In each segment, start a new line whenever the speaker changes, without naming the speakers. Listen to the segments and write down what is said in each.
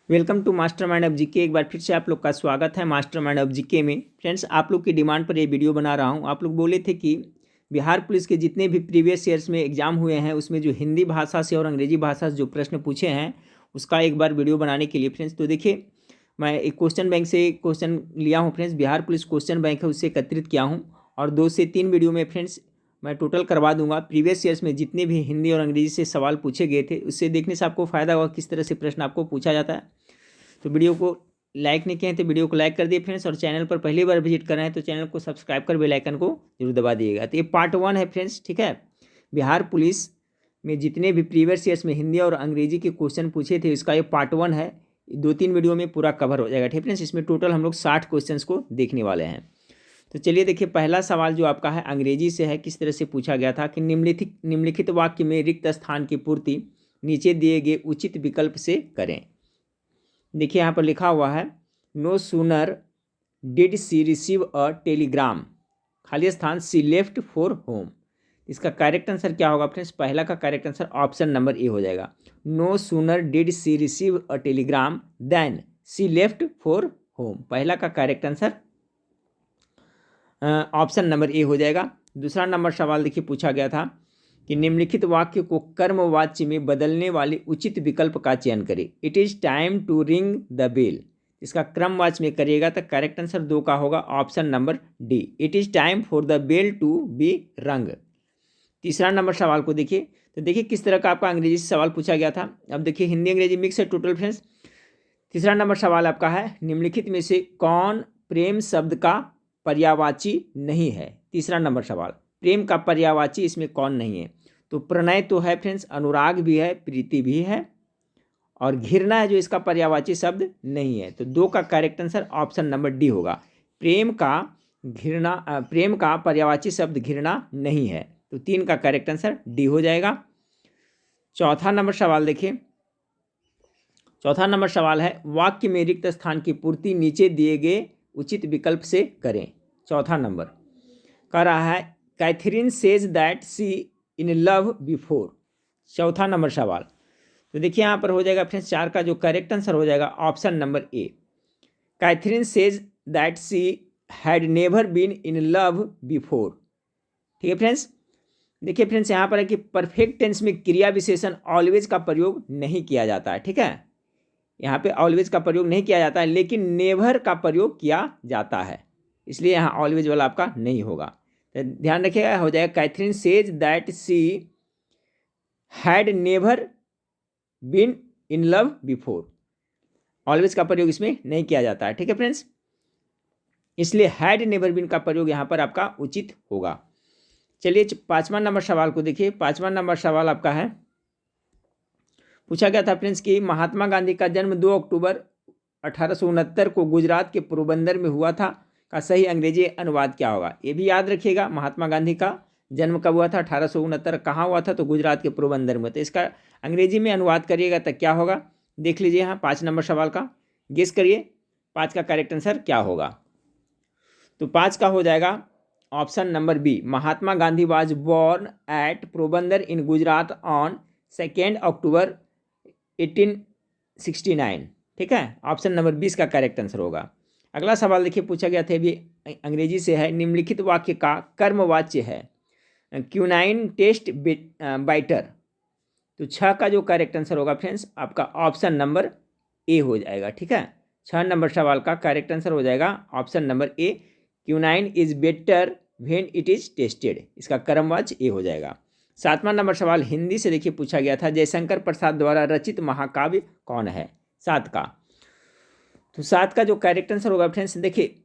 Welcome to mastermind of GK. एक बार फिर से आप लोग का स्वागत है मास्टर माइंड ऑफ जीके में। फ्रेंड्स, आप लोग की डिमांड पर ये वीडियो बना रहा हूँ। आप लोग बोले थे कि बिहार पुलिस के जितने भी प्रीवियस ईयर्स में एग्जाम हुए हैं उसमें जो हिंदी भाषा से और अंग्रेजी भाषा से जो प्रश्न पूछे हैं उसका एक बार वीडियो बनाने के लिए। फ्रेंड्स, तो देखिए, मैं एक क्वेश्चन बैंक से क्वेश्चन लिया हूँ। Friends, Bihar police question bank है, उससे एकत्रित किया हूँ और 2 से 3 वीडियो में फ्रेंड्स मैं टोटल करवा दूंगा। प्रीवियस ईयर्स में जितने भी हिंदी और अंग्रेजी से सवाल पूछे गए थे उससे देखने से आपको फ़ायदा होगा किस तरह से प्रश्न आपको पूछा जाता है। तो वीडियो को लाइक नहीं किए हैं तो वीडियो को लाइक कर दिए फ्रेंड्स, और चैनल पर पहली बार विजिट कर रहे हैं तो चैनल को सब्सक्राइब कर बेल आइकन को जरूर दबा दिएगा। तो ये पार्ट 1 है फ्रेंड्स, ठीक है। बिहार पुलिस में जितने भी प्रीवियस ईयर्स में हिंदी और अंग्रेजी के क्वेश्चन पूछे थे इसका ये पार्ट 1 है। 2-3 वीडियो में पूरा कवर हो जाएगा, ठीक फ्रेंड्स। इसमें टोटल हम लोग 60 क्वेश्चन को देखने वाले हैं। तो चलिए देखिए, पहला सवाल जो आपका है अंग्रेजी से है। किस तरह से पूछा गया था कि निम्नलिखित वाक्य में रिक्त स्थान की पूर्ति नीचे दिए गए उचित विकल्प से करें। देखिए यहाँ पर लिखा हुआ है, no sooner did she receive a telegram, खाली स्थान सी लेफ्ट फॉर होम। इसका करेक्ट आंसर क्या होगा फ्रेंड्स? पहला का correct answer option number A हो जाएगा। No sooner did she receive a telegram then she left for home. पहला का correct answer option number A हो जाएगा। दूसरा नंबर सवाल देखिए पूछा गया था कि निम्नलिखित वाक्य को कर्मवाच्य में बदलने वाले उचित विकल्प का चयन करें। It is time to ring the bell. इसका क्रमवाच्य में करिएगा तो करेक्ट आंसर 2 का होगा option number D. It is time for the bell to be rung. तीसरा नंबर सवाल को देखिए, तो देखिए किस तरह का आपका अंग्रेजी से सवाल पूछा गया था। अब देखिए हिंदी अंग्रेजी मिक्स है टोटल फ्रेंड्स। तीसरा नंबर सवाल आपका है, निम्नलिखित में से कौन प्रेम शब्द का पर्यायवाची नहीं है? तीसरा नंबर सवाल, प्रेम का पर्यायवाची इसमें कौन नहीं है? तो प्रणय तो है फ्रेंड्स, अनुराग भी है, प्रीति भी है, और घृणा है जो इसका पर्यायवाची शब्द नहीं है। तो 2 का correct answer option number D होगा। प्रेम का पर्यायवाची शब्द घृणा नहीं है। तो 3 का करेक्ट आंसर डी हो जाएगा। चौथा नंबर सवाल देखिए, चौथा नंबर सवाल है, वाक्य में रिक्त स्थान की पूर्ति नीचे दिए गए उचित विकल्प से करें। चौथा नंबर कह रहा है, Catherine says that she in love before. चौथा नंबर सवाल, तो देखिए यहाँ पर हो जाएगा फ्रेंड्स 4 का जो करेक्ट आंसर हो जाएगा option number A. Catherine says that she had never been in love before. ठीक है फ्रेंड्स। देखिए फ्रेंड्स, यहाँ पर है कि परफेक्ट टेंस में क्रिया विशेषण ऑलवेज का प्रयोग नहीं किया जाता है, ठीक है। यहाँ पे ऑलवेज का प्रयोग नहीं किया जाता है, लेकिन नेवर का प्रयोग किया जाता है, इसलिए यहाँ ऑलवेज वाला आपका नहीं होगा। तो ध्यान रखिएगा, हो जाएगा Catherine says that she had never been in love before. Always का प्रयोग इसमें नहीं किया जाता है, ठीक है फ्रेंड्स, इसलिए हैड नेवर बीन का प्रयोग यहाँ पर आपका उचित होगा। चलिए 5वां नंबर सवाल को देखिए। 5वां नंबर सवाल आपका है, पूछा गया था फ्रेंड्स कि महात्मा गांधी का जन्म 2 अक्टूबर 1869 को गुजरात के पोरबंदर में हुआ था, का सही अंग्रेजी अनुवाद क्या होगा? ये भी याद रखिएगा, महात्मा गांधी का जन्म कब हुआ था? 1869। कहाँ हुआ था? तो गुजरात के पोरबंदर में। तो इसका अंग्रेजी में अनुवाद करिएगा तो क्या होगा? देख लीजिए यहाँ 5 नंबर सवाल का गेस करिए, 5 का करेक्ट आंसर क्या होगा? तो 5 का हो जाएगा option number B. Mahatma Gandhi was born at Porbandar in Gujarat on 2 October 1869। ठीक है, ऑप्शन नंबर 20 का करेक्ट आंसर होगा। अगला सवाल देखिए पूछा गया था, भी अंग्रेजी से है। निम्नलिखित वाक्य का कर्मवाच्य है क्यूनाइन टेस्ट बाइटर। तो 6 का जो करेक्ट आंसर होगा फ्रेंड्स आपका ऑप्शन नंबर ए हो जाएगा, ठीक है। 6 नंबर सवाल का करेक्ट आंसर हो जाएगा option number A, quinine is better when it is tested. इसका कर्मवाच्य ए हो जाएगा। 7वां नंबर सवाल हिंदी से देखिए पूछा गया था, जयशंकर प्रसाद द्वारा रचित महाकाव्य कौन है? 7 का, तो 7 का जो करेक्ट आंसर होगा फ्रेंड्स, देखिए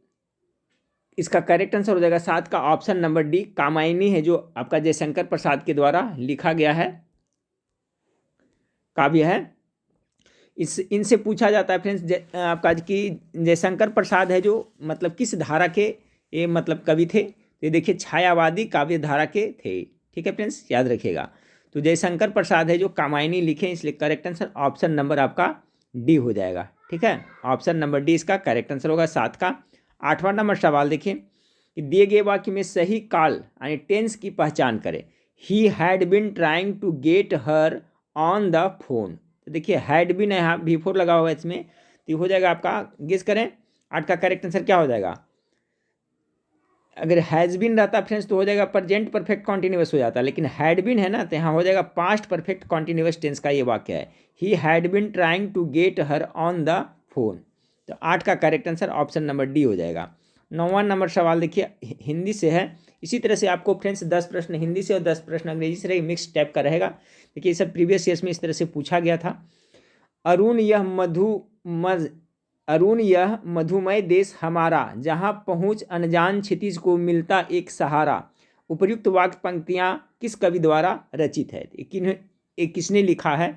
इसका करेक्ट आंसर हो जाएगा 7 का ऑप्शन नंबर डी, कामायनी है, जो आपका जयशंकर प्रसाद के द्वारा लिखा गया है काव्य है। इनसे पूछा जाता है फ्रेंड्स आपका कि जयशंकर प्रसाद है जो मतलब किस धारा के ये मतलब कवि थे? तो ये देखिए छायावादी काव्य धारा के थे, ठीक है फ्रेंड्स, याद रखिएगा। तो जयशंकर प्रसाद है जो कामायनी लिखे, इसलिए करेक्ट आंसर ऑप्शन नंबर आपका डी हो जाएगा, ठीक है। ऑप्शन नंबर डी इसका करेक्ट आंसर होगा 7 का। 8वां नंबर सवाल देखिए कि दिए गए वाक्य में सही काल यानी टेंस की पहचान करें। He had been trying to get her on the phone. तो देखिए हैड बीन है, यहाँ V4 लगा हुआ है इसमें, तो हो जाएगा आपका, गेस करें 8 का करेक्ट आंसर क्या हो जाएगा। अगर हैज़ बीन रहता फ्रेंड्स तो हो जाएगा प्रेजेंट परफेक्ट कॉन्टिन्यूअस हो जाता, लेकिन हैड बीन है ना, तो यहाँ हो जाएगा पास्ट परफेक्ट कॉन्टिन्यूअस टेंस का ये वाक्य है। He had been trying to get her on the phone. तो 8 का correct answer option number D हो जाएगा। 9वां नंबर सवाल देखिए, हिंदी से है। इसी तरह से आपको फ्रेंड्स 10 प्रश्न हिंदी से और 10 प्रश्न अंग्रेजी से रहेगा, मिक्स टाइप का रहेगा। देखिए सब प्रीवियस ईयर्स में इस तरह से पूछा गया था। अरुण यह मधुमय देश हमारा, जहाँ पहुँच अनजान क्षितिज को मिलता एक सहारा। उपर्युक्त वाक्य पंक्तियाँ किस कवि द्वारा रचित है। किसने लिखा है।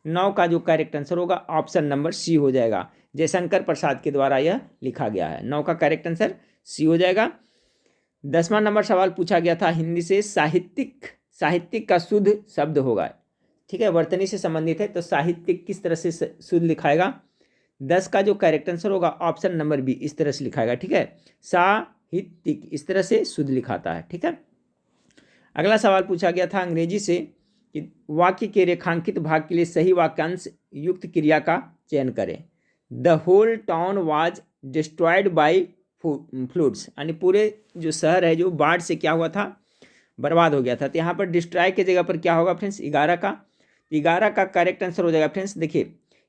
9 का जो करेक्ट आंसर होगा ऑप्शन नंबर सी हो जाएगा, जयशंकर प्रसाद के द्वारा यह लिखा गया है। 9 का करेक्ट आंसर सी हो जाएगा। 10वां नंबर सवाल पूछा गया था हिंदी से, साहित्यिक का शुद्ध शब्द होगा, ठीक है, वर्तनी से संबंधित है, तो साहित्यिक किस तरह से शुद्ध लिखाएगा। 10 का जो करेक्ट आंसर होगा ऑप्शन नंबर बी, इस तरह से लिखाएगा, ठीक है, साहित्यिक इस तरह से शुद्ध लिखाता है, ठीक है। अगला सवाल पूछा गया था अंग्रेजी से कि वाक्य के रेखांकित भाग के लिए सही वाक्यांश युक्त क्रिया का चयन करें। The whole town was destroyed by floods, यानी पूरे जो शहर है जो बाढ़ से क्या हुआ था, बर्बाद हो गया था। तो यहाँ पर डिस्ट्रॉय की जगह पर क्या होगा फ्रेंड्स, 11 का करेक्ट आंसर हो जाएगा। फ्रेंड्स देखिए,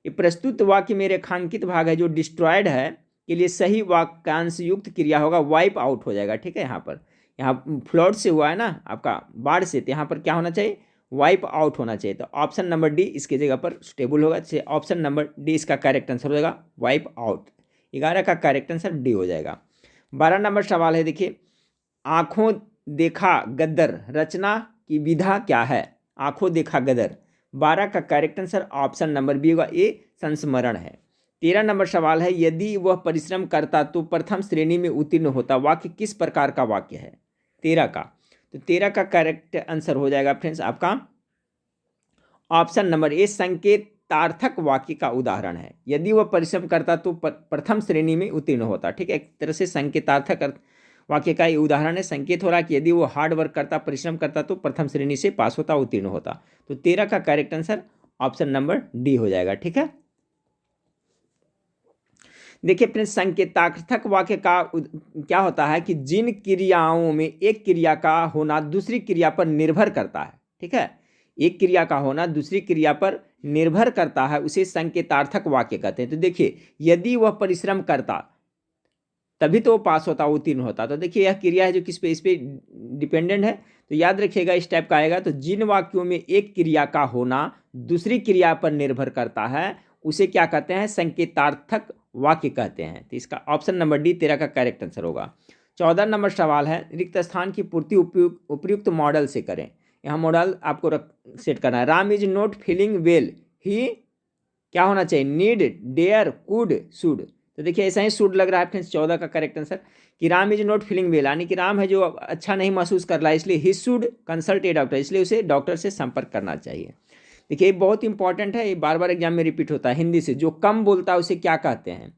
ये प्रस्तुत वाक्य में रेखांकित भाग है जो डिस्ट्रॉयड है के लिए सही वाक्यांश युक्त क्रिया होगा वाइप आउट हो जाएगा, ठीक है। यहाँ फ्लड से हुआ है ना आपका, बाढ़ से, तो यहाँ पर क्या होना चाहिए, वाइप आउट होना चाहिए। तो ऑप्शन नंबर डी इसकी जगह पर स्टेबल होगा, ऑप्शन नंबर डी इसका करेक्ट आंसर हो जाएगा वाइप आउट। 11 का करेक्ट आंसर डी हो जाएगा। 12 नंबर सवाल है देखिए, आँखों देखा गदर रचना की विधा क्या है। आँखों देखा गदर, 12 का correct answer option number B होगा, ए संस्मरण है। 13 नंबर सवाल है, यदि वह परिश्रम करता तो प्रथम श्रेणी में उत्तीर्ण होता। वाक्य किस प्रकार का वाक्य है 13 का, तो 13 का करेक्ट आंसर हो जाएगा फ्रेंड्स आपका ऑप्शन नंबर ए, संकेतार्थक वाक्य का उदाहरण है। यदि वह परिश्रम करता तो प्रथम श्रेणी में उत्तीर्ण होता, ठीक है, एक तरह से संकेतार्थक वाक्य का ये उदाहरण है। संकेत हो रहा है कि यदि वो हार्ड वर्क करता, परिश्रम करता तो प्रथम श्रेणी से पास होता, उत्तीर्ण होता। तो 13 का correct answer option number D हो जाएगा, ठीक है। देखिए फ्रेंड्स, संकेतार्थक वाक्य का क्या होता है कि जिन क्रियाओं में एक क्रिया का होना दूसरी क्रिया पर निर्भर करता है, ठीक है, एक क्रिया का होना दूसरी क्रिया पर निर्भर करता है, उसे संकेतार्थक वाक्य कहते हैं। तो देखिए, यदि वह परिश्रम करता तभी तो वो पास होता, उत्तीर्ण होता। तो देखिए, यह क्रिया है जो किस पे, इस पे डिपेंडेंट है। तो याद रखिएगा इस टाइप का आएगा। तो जिन वाक्यों में एक क्रिया का होना दूसरी क्रिया पर निर्भर करता है उसे क्या कहते हैं, संकेतार्थक वाक्य कहते हैं। तो इसका ऑप्शन नंबर डी 13 का करेक्ट आंसर होगा। 14 नंबर सवाल है, रिक्त स्थान की पूर्ति उपयुक्त मॉडल से करें। यहाँ मॉडल आपको सेट करना है। Ram is not feeling well, ही क्या होना चाहिए, नीड, डेयर, कुड, शुड। तो देखिए ऐसा ही शुड लग रहा है फ्रेंड्स 14 का करेक्ट आंसर, कि Ram is not feeling well, यानी कि राम है जो अच्छा नहीं महसूस कर रहा है, इसलिए he should consult A doctor, इसलिए उसे डॉक्टर से संपर्क करना चाहिए। देखिए बहुत इंपॉर्टेंट है, ये बार बार एग्जाम में रिपीट होता है। हिंदी से जो कम बोलता है उसे क्या कहते हैं।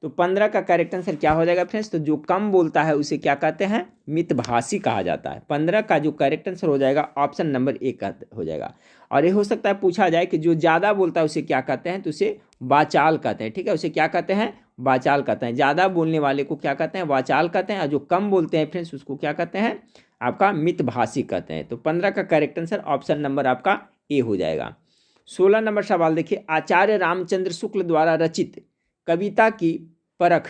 तो 15 का करेक्ट आंसर क्या हो जाएगा फ्रेंड्स, तो जो कम बोलता है उसे क्या कहते हैं, मितभाषी कहा जाता है। 15 का जो करेक्ट आंसर हो जाएगा ऑप्शन नंबर ए का हो जाएगा। और ये हो सकता है पूछा जाए कि जो ज़्यादा बोलता है उसे क्या कहते हैं, तो उसे वाचाल कहते हैं, ठीक है, उसे क्या कहते हैं, वाचाल कहते हैं। ज़्यादा बोलने वाले को क्या कहते हैं, वाचाल कहते हैं, और जो कम बोलते हैं फ्रेंड्स उसको क्या कहते हैं, आपका मितभाषी कहते हैं। तो 15 का करेक्ट आंसर ऑप्शन नंबर आपका ए हो जाएगा। 16 नंबर सवाल देखिए, आचार्य रामचंद्र शुक्ल द्वारा रचित कविता की परख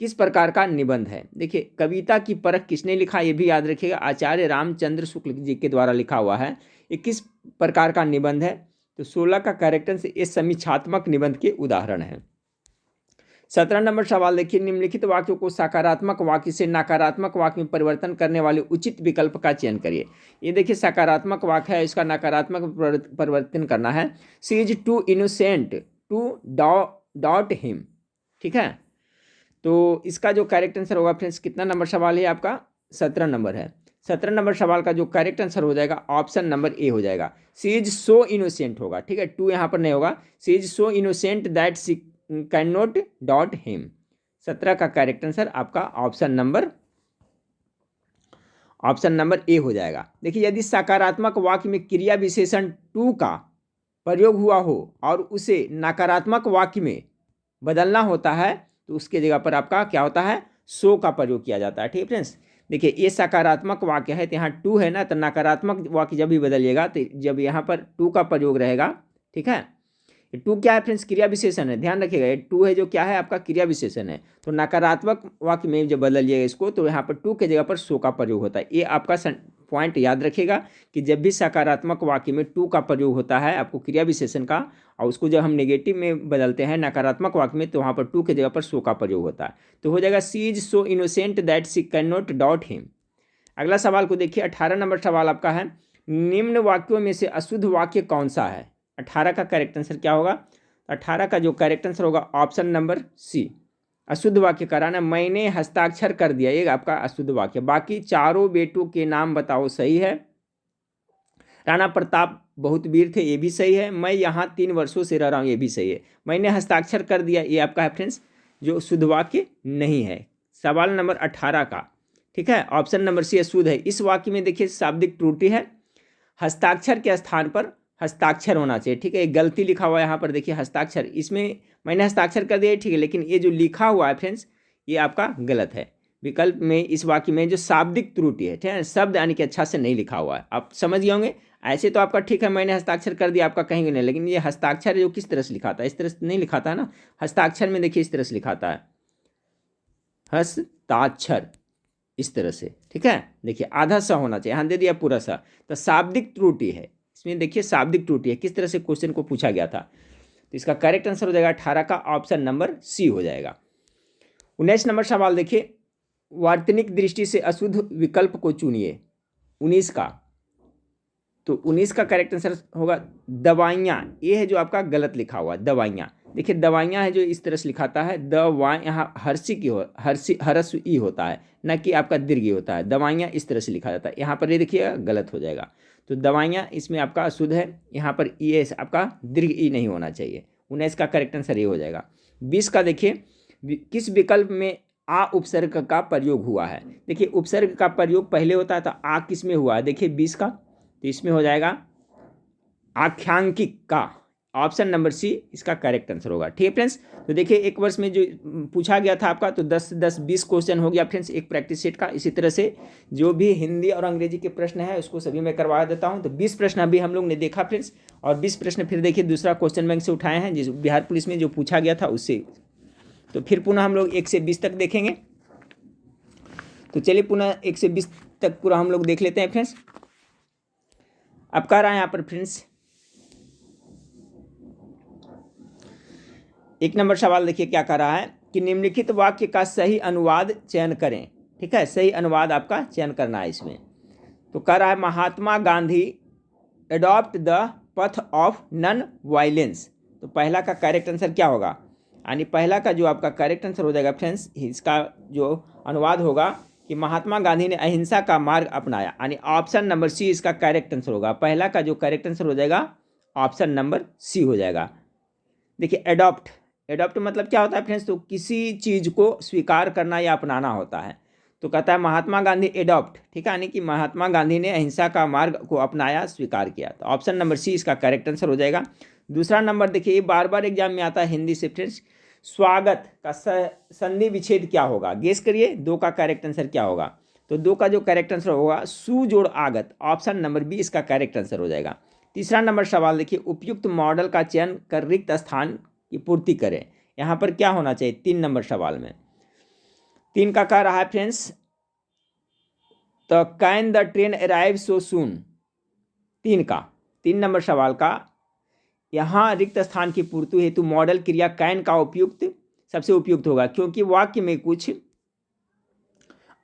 किस प्रकार का निबंध है। देखिए कविता की परख किसने लिखा ये भी याद रखिएगा, आचार्य रामचंद्र शुक्ल जी के द्वारा लिखा हुआ है। ये किस प्रकार का निबंध है, तो 16 का करेक्ट आंसर ये समीक्षात्मक निबंध के उदाहरण है। 17 नंबर सवाल देखिए, निम्नलिखित वाक्यों को सकारात्मक वाक्य से नकारात्मक वाक्य में परिवर्तन करने वाले उचित विकल्प का चयन करिए। ये देखिए सकारात्मक वाक्य है, इसका नकारात्मक परिवर्तन करना है। She is too innocent to doubt him, ठीक है। तो इसका जो करेक्ट आंसर होगा फ्रेंड्स, कितना नंबर सवाल है आपका, 17 नंबर है। 17 नंबर सवाल का जो करेक्ट आंसर हो जाएगा ऑप्शन नंबर ए हो जाएगा। शी इज सो इनोसेंट होगा, ठीक है, टू यहाँ पर नहीं होगा। She is so innocent that she can not dot him. 17 का करेक्ट आंसर आपका ऑप्शन नंबर ए हो जाएगा। देखिए यदि सकारात्मक वाक्य में क्रिया विशेषण टू का प्रयोग हुआ हो और उसे नकारात्मक वाक्य में बदलना होता है तो उसके जगह पर आपका क्या होता है, सो का प्रयोग किया जाता है। ठीक है फ्रेंड्स, देखिए ये सकारात्मक वाक्य है तो यहाँ टू है ना, तो नकारात्मक वाक्य जब भी बदलिएगा तो जब यहाँ पर टू का प्रयोग रहेगा। ठीक है, टू क्या है फ्रेंड्स, क्रिया विशेषण है, ध्यान रखिएगा। ये टू है जो क्या है आपका क्रिया विशेषण है, तो नकारात्मक वाक्य में जब बदलिएगा इसको तो यहाँ पर टू के जगह पर सो का प्रयोग होता है। ये आपका पॉइंट याद रखिएगा कि जब भी सकारात्मक वाक्य में टू का प्रयोग होता है आपको क्रिया विशेषण का, और उसको जब हम नेगेटिव में बदलते हैं नकारात्मक वाक्य में तो वहाँ पर टू के जगह पर सो का प्रयोग होता है। तो हो जाएगा she is so innocent that she can not doubt him. अगला सवाल को देखिए, 18 नंबर सवाल आपका है, निम्न वाक्यों में से अशुद्ध वाक्य कौन सा है। 18 का करेक्ट आंसर क्या होगा, 18 का जो करेक्ट आंसर होगा ऑप्शन नंबर सी, अशुद्ध वाक्य कराना। मैंने हस्ताक्षर कर दिया, ये आपका अशुद्ध वाक्य। बाकी चारों बेटों के नाम बताओ, सही है। राणा प्रताप बहुत वीर थे, ये भी सही है। मैं यहाँ 3 वर्षों से रह रहा हूँ, ये भी सही है। मैंने हस्ताक्षर कर दिया, ये आपका है फ्रेंड्स जो शुद्ध वाक्य नहीं है, सवाल नंबर 18 का। ठीक है, ऑप्शन नंबर सी अशुद्ध है। इस वाक्य में देखिए शाब्दिक त्रुटि है, हस्ताक्षर के स्थान पर हस्ताक्षर होना चाहिए। ठीक है, एक गलती लिखा हुआ है यहाँ पर, देखिए हस्ताक्षर, इसमें मैंने हस्ताक्षर कर दिया ठीक है, लेकिन ये जो लिखा हुआ है फ्रेंड्स ये आपका गलत है। विकल्प में इस वाक्य में जो शाब्दिक त्रुटि है, ठीक है, शब्द यानी कि अच्छा से नहीं लिखा हुआ है, आप समझ गए होंगे। ऐसे तो आपका ठीक है, मैंने हस्ताक्षर कर दिया आपका कहेंगे नहीं, लेकिन ये हस्ताक्षर जो किस तरह से लिखाता है, इस तरह से नहीं लिखाता है ना, हस्ताक्षर में देखिए इस तरह से लिखाता है, हस्ताक्षर इस तरह से। ठीक है, देखिए आधा सा होना चाहिए, यहाँ दे दिया पूरा सा, तो शाब्दिक त्रुटि है इसमें, देखिए शाब्दिक त्रुटि है। किस तरह से क्वेश्चन को पूछा गया था, तो इसका करेक्ट आंसर हो जाएगा 18 का ऑप्शन नंबर सी हो जाएगा। 19 नंबर सवाल देखिए, वार्तनिक दृष्टि से अशुद्ध विकल्प को चुनिए। 19 का, तो 19 का करेक्ट आंसर होगा दवाइयाँ, ये है जो आपका गलत लिखा हुआ है, दवाइयाँ। देखिए दवाइयाँ है जो इस तरह से लिखाता है दवाएँ, यहाँ हर्षी की हो, हर्ष ई होता है, न कि आपका दीर्घ ई होता है। दवाइयाँ इस तरह से लिखा जाता है, यहाँ पर ये देखिए गलत हो जाएगा। तो दवाइयाँ इसमें आपका अशुद्ध है, यहाँ पर ई एस आपका दीर्घ ई नहीं होना चाहिए। 19 का करेक्ट आंसर ये हो जाएगा। 20 का देखिए, किस विकल्प में आ उपसर्ग का प्रयोग हुआ है। देखिए उपसर्ग का प्रयोग पहले होता है, तो आ किस में हुआ है, देखिए 20 का, तो इसमें हो जाएगा आख्यांकिक का, ऑप्शन नंबर सी इसका करेक्ट आंसर होगा। ठीक है फ्रेंड्स, तो देखिए एक वर्ष में जो पूछा गया था आपका, तो 10-10-20 क्वेश्चन हो गया फ्रेंड्स एक प्रैक्टिस सेट का। इसी तरह से जो भी हिंदी और अंग्रेजी के प्रश्न है उसको सभी मैं करवा देता हूं। तो 20 प्रश्न अभी हम लोग ने देखा फ्रेंड्स, और 20 प्रश्न फिर देखिए दूसरा क्वेश्चन बैंक से उठाए हैं जिस बिहार पुलिस में जो पूछा गया था उससे। तो फिर पुनः हम लोग 1 से 20 तक देखेंगे। तो चलिए पुनः 1 से 20 तक पूरा हम लोग देख लेते हैं फ्रेंड्स। अब कह रहा है यहाँ पर फ्रेंड्स 1 नंबर सवाल देखिए क्या कह रहा है कि निम्नलिखित वाक्य का सही अनुवाद चयन करें। ठीक है, सही अनुवाद आपका चयन करना है इसमें। तो कह रहा है Mahatma Gandhi adopt the path of non violence. तो पहला का करेक्ट आंसर क्या होगा, यानी पहला का जो आपका करेक्ट आंसर हो जाएगा फ्रेंड्स, इसका जो अनुवाद होगा कि महात्मा गांधी ने अहिंसा का मार्ग अपनाया, यानी ऑप्शन नंबर सी इसका करेक्ट आंसर होगा। पहला का जो करेक्ट आंसर हो जाएगा ऑप्शन नंबर सी हो जाएगा। देखिए एडॉप्ट, एडॉप्ट मतलब क्या होता है फ्रेंड्स, तो किसी चीज़ को स्वीकार करना या अपनाना होता है। तो कहता है महात्मा गांधी एडॉप्ट, ठीक है, यानी कि महात्मा गांधी ने अहिंसा का मार्ग को अपनाया, स्वीकार किया। तो ऑप्शन नंबर सी इसका करेक्ट आंसर हो जाएगा। दूसरा नंबर देखिए, ये बार बार एग्जाम में आता है हिंदी से फ्रेंड्स, स्वागत का संधि विच्छेद क्या होगा, गेस करिए 2 का करेक्ट आंसर क्या होगा। तो 2 का जो करेक्ट आंसर होगा सुजोड़ आगत, ऑप्शन नंबर बी इसका करेक्ट आंसर हो जाएगा। तीसरा नंबर सवाल देखिए, उपयुक्त मॉडल का चयन कर रिक्त स्थान की पूर्ति करें। यहाँ पर क्या होना चाहिए 3 नंबर सवाल में, 3 का कह रहा है friends the can the train arrive so soon. 3 number सवाल का यहाँ रिक्त स्थान की पूर्ति हेतु मॉडल क्रिया कैन का उपयुक्त सबसे उपयुक्त होगा, क्योंकि वाक्य में कुछ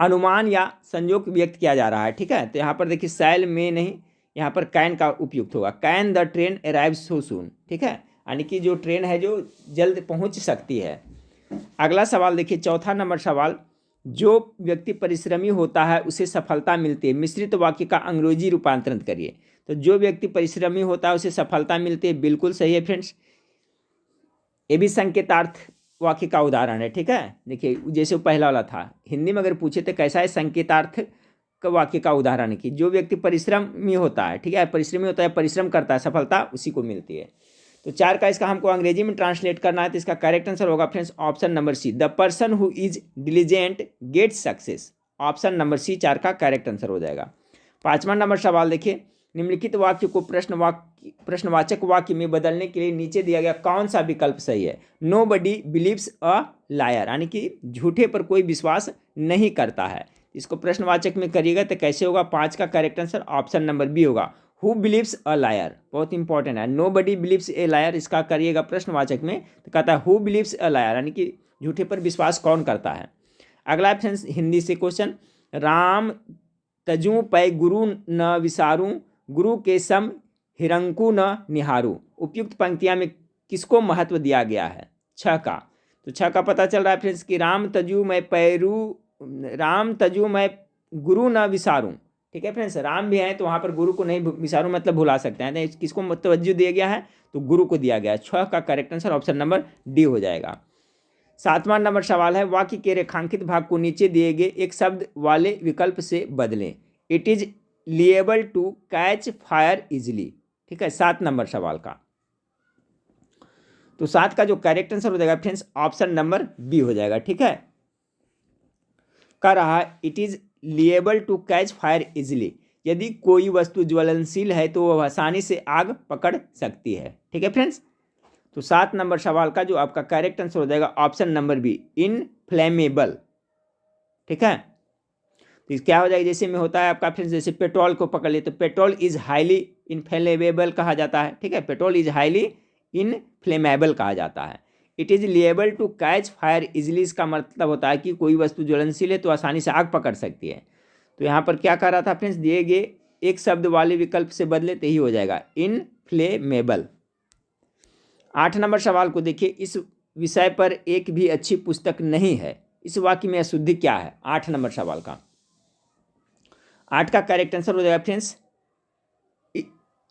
अनुमान या संयोग व्यक्त किया जा रहा है। ठीक है, तो यहाँ पर देखिए शैल में नहीं, यहाँ पर कैन का उपयुक्त होगा। Can the train arrive so soon, ठीक है, यानी कि जो ट्रेन है जो जल्द पहुँच सकती है। अगला सवाल देखिए, चौथा नंबर सवाल, जो व्यक्ति परिश्रमी होता है उसे सफलता मिलती है, मिश्रित वाक्य का अंग्रेजी रूपांतरण करिए। तो जो व्यक्ति परिश्रमी होता है उसे सफलता मिलती है, बिल्कुल सही है फ्रेंड्स, ये भी संकेतार्थ वाक्य का उदाहरण है। ठीक है, देखिए जैसे पहला वाला था, हिंदी में अगर पूछे तो कैसा है, संकेतार्थ वाक्य का उदाहरण है कि जो व्यक्ति परिश्रमी होता है, ठीक है, परिश्रमी होता है, परिश्रम करता है, सफलता उसी को मिलती है। तो 4 का इसका हमको अंग्रेजी में ट्रांसलेट करना है, तो इसका करेक्ट आंसर होगा friends option number C, the person who is diligent gets success. Option number C 4 का करेक्ट आंसर हो जाएगा। 5वां नंबर सवाल देखिए, निम्नलिखित वाक्य को प्रश्नवाचक वाक्य में बदलने के लिए नीचे दिया गया कौन सा विकल्प सही है। Nobody believes a liar, यानी कि झूठे पर कोई विश्वास नहीं करता है। इसको प्रश्नवाचक में करिएगा तो कैसे होगा। 5 का correct answer option number B होगा, हु बिलीव्स अ लायर, बहुत इंपॉर्टेंट है। Nobody believes a liar, इसका करिएगा प्रश्नवाचक में तो कहता है हु बिलीव्स अ लायर, यानी कि झूठे पर विश्वास कौन करता है। अगला फ्रेंड्स हिंदी से क्वेश्चन, राम तजू पै गुरु न विसारूं, गुरु के सम हिरंकु न निहारूं। उपयुक्त पंक्तियां में किसको महत्व दिया गया है। 6 का, तो 6 का पता चल रहा है फ्रेंड्स कि राम तजू मैं गुरु न विसारूं, ठीक है फ्रेंड्स, राम भी हैं तो वहाँ पर गुरु को नहीं विसारूं मतलब भुला सकते हैं, तो किसको तवज्जो दिया गया है, तो गुरु को दिया गया है। 6 का correct answer option number D हो जाएगा। 7वां नंबर सवाल है, वाक्य के रेखांकित भाग को नीचे दिए गए एक शब्द वाले विकल्प से बदलें। It is liable to catch fire easily, ठीक है, 7 नंबर सवाल का। तो 7 का जो करेक्ट आंसर हो जाएगा फ्रेंड्स ऑप्शन नंबर बी हो जाएगा, ठीक है। कह रहा है it is liable to catch fire easily, यदि कोई वस्तु ज्वलनशील है तो वह आसानी से आग पकड़ सकती है, ठीक है फ्रेंड्स। तो 7 नंबर सवाल का जो आपका करेक्ट आंसर हो जाएगा ऑप्शन नंबर बी, इनफ्लेमेबल, ठीक है। तो क्या हो जाएगा, जैसे में होता है आपका फ्रेंड्स, जैसे पेट्रोल को पकड़ ले तो पेट्रोल इज हाईली इनफ्लेमेबल कहा जाता है, ठीक है, पेट्रोल इज हाईली इनफ्लेमेबल कहा जाता है। It is liable to catch fire easily, इसका मतलब होता है कि कोई वस्तु ज्वलनशील है तो आसानी से आग पकड़ सकती है। तो यहाँ पर क्या कह रहा था फ्रेंड्स, दिए गए एक शब्द वाले विकल्प से बदले तो ही हो जाएगा इनफ्लेमेबल। 8 नंबर सवाल को देखिए, इस विषय पर एक भी अच्छी पुस्तक नहीं है, इस वाक्य में अशुद्धि क्या है। 8 नंबर सवाल का 8 का करेक्ट आंसर हो जाएगा फ्रेंड्स,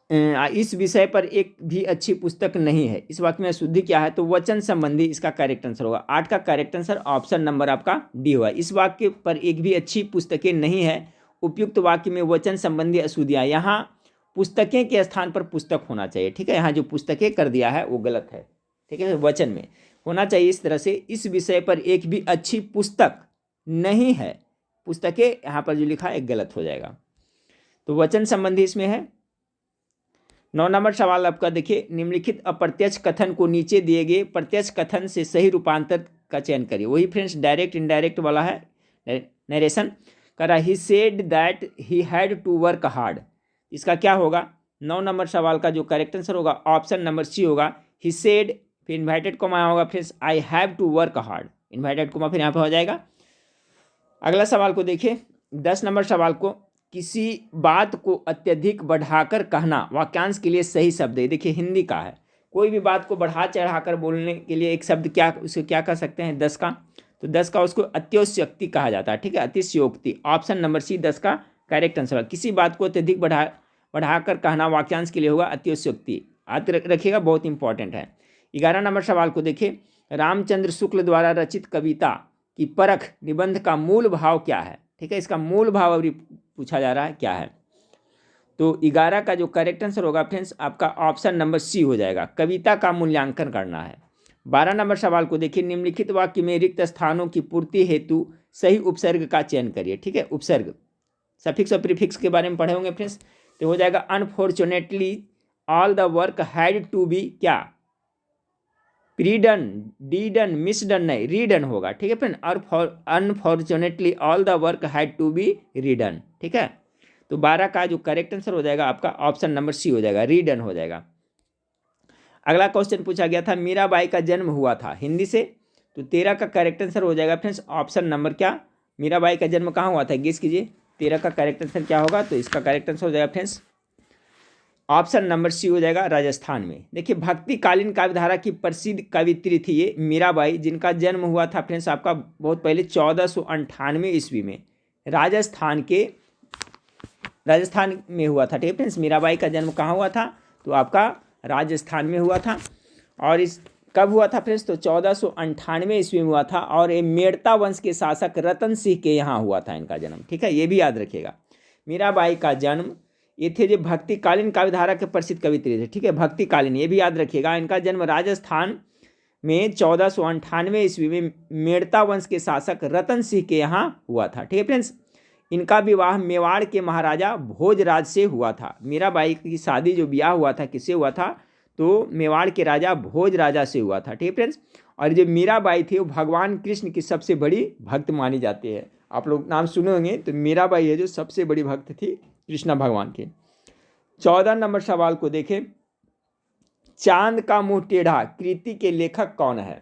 इस विषय पर एक भी अच्छी पुस्तक नहीं है, इस वाक्य में अशुद्धि क्या है, तो वचन संबंधी इसका करेक्ट आंसर होगा। 8 का करेक्ट आंसर ऑप्शन नंबर आपका डी होगा। इस वाक्य पर एक भी अच्छी पुस्तकें नहीं है, उपयुक्त वाक्य में वचन संबंधी अशुद्धियाँ, यहाँ पुस्तकें के स्थान पर पुस्तक होना चाहिए, ठीक है, यहाँ जो पुस्तकें कर दिया है वो गलत है, ठीक है, वचन में होना चाहिए इस तरह से, इस विषय पर एक भी अच्छी पुस्तक नहीं है, पुस्तकें यहाँ पर जो लिखा है गलत हो जाएगा। तो वचन संबंधी इसमें है। 9 नंबर सवाल आपका देखिए, निम्नलिखित अप्रत्यक्ष कथन को नीचे दिए गए प्रत्यक्ष कथन से सही रूपांतर का चयन करिए। वही फ्रेंड्स डायरेक्ट इनडायरेक्ट वाला है नरेशन। करा he said that he had to work hard, इसका क्या होगा। 9 नंबर सवाल का जो करेक्ट आंसर होगा ऑप्शन नंबर सी होगा, ही सेड फिर इन्वर्टेड कोमा होगा friends, I have to work hard, inverted comma फिर यहाँ पे हो जाएगा। अगला सवाल को देखिए, 10 नंबर सवाल को, किसी बात को अत्यधिक बढ़ाकर कहना वाक्यांश के लिए सही शब्द है। देखिए हिंदी का है, कोई भी बात को बढ़ा चढ़ाकर बोलने के लिए एक शब्द क्या, उसको क्या कह सकते हैं 10 का, तो 10 का उसको अतिशयोक्ति कहा जाता है, ठीक है, अतिशयोक्ति। ऑप्शन नंबर सी 10 का करेक्ट आंसर है। किसी बात को अत्यधिक बढ़ाकर कहना वाक्यांश के लिए होगा अतिशयोक्ति, याद रखिएगा, बहुत इंपॉर्टेंट है। 11 नंबर सवाल को देखिए, रामचंद्र शुक्ल द्वारा रचित कविता की परख निबंध का मूल भाव क्या है, ठीक है, इसका मूल भाव अभी पूछा जा रहा है क्या है। तो 11 का जो करेक्ट आंसर होगा फ्रेंड्स आपका ऑप्शन नंबर सी हो जाएगा, कविता का मूल्यांकन करना है। 12 नंबर सवाल को देखिए, निम्नलिखित वाक्य में रिक्त स्थानों की पूर्ति हेतु सही उपसर्ग का चयन करिए, ठीक है, उपसर्ग सफिक्स और प्रीफिक्स के बारे में पढ़े होंगे फ्रेंड्स, तो हो जाएगा unfortunately all the work had to be क्या, प्रीडन, डीडन, मिसडन नहीं, रीडन होगा, ठीक है फ्रेंड, और unfortunately all the work had to be redone, ठीक है। तो 12 का जो करेक्ट आंसर हो जाएगा आपका ऑप्शन नंबर सी हो जाएगा, रीडन हो जाएगा। अगला क्वेश्चन पूछा गया था, मीराबाई का जन्म हुआ था हिंदी से, तो 13 का करेक्ट आंसर हो जाएगा फ्रेंड्स ऑप्शन नंबर क्या, मीराबाई का जन्म कहाँ हुआ था, गेस कीजिए। 13 का करेक्ट आंसर क्या होगा, तो इसका करेक्ट आंसर हो जाएगा फ्रेंड्स ऑप्शन नंबर सी हो जाएगा, राजस्थान में। देखिए भक्तिकालीन काव्यधारा की प्रसिद्ध कवित्री थी ये मीराबाई, जिनका जन्म हुआ था फ्रेंड्स आपका बहुत पहले 1498 ईस्वी में राजस्थान में हुआ था, ठीक है फ्रेंड्स। मीराबाई का जन्म कहाँ हुआ था, तो आपका राजस्थान में हुआ था। और इस कब हुआ था फ्रेंड्स, तो 1498 ईस्वी में हुआ था, और ये मेड़ता वंश के शासक रतन सिंह के यहाँ हुआ था इनका जन्म, ठीक है, ये भी याद रखिएगा। मीराबाई का जन्म, ये थे जो भक्तिकालीन काव्यधारा के प्रसिद्ध कवित्री थे, ठीक है, भक्तिकालीन, ये भी याद रखिएगा। इनका जन्म राजस्थान में 1498 ईस्वी में मेड़ता वंश के शासक रतन सिंह के यहाँ हुआ था, ठीक है फ्रेंड्स। इनका विवाह मेवाड़ के महाराजा भोजराज से हुआ था। मीराबाई की शादी जो ब्याह हुआ था किससे हुआ था, तो मेवाड़ के राजा भोज राजा से हुआ था, ठीक है फ्रेंड्स। और जो मीराबाई थी वो भगवान कृष्ण की सबसे बड़ी भक्त मानी जाती है। आप लोग नाम सुने होंगे, तो मीराबाई है जो सबसे बड़ी भक्त थी कृष्ण भगवान की। 14 नंबर सवाल को देखें, चांद का मुंह टेढ़ा कृति के लेखक कौन है।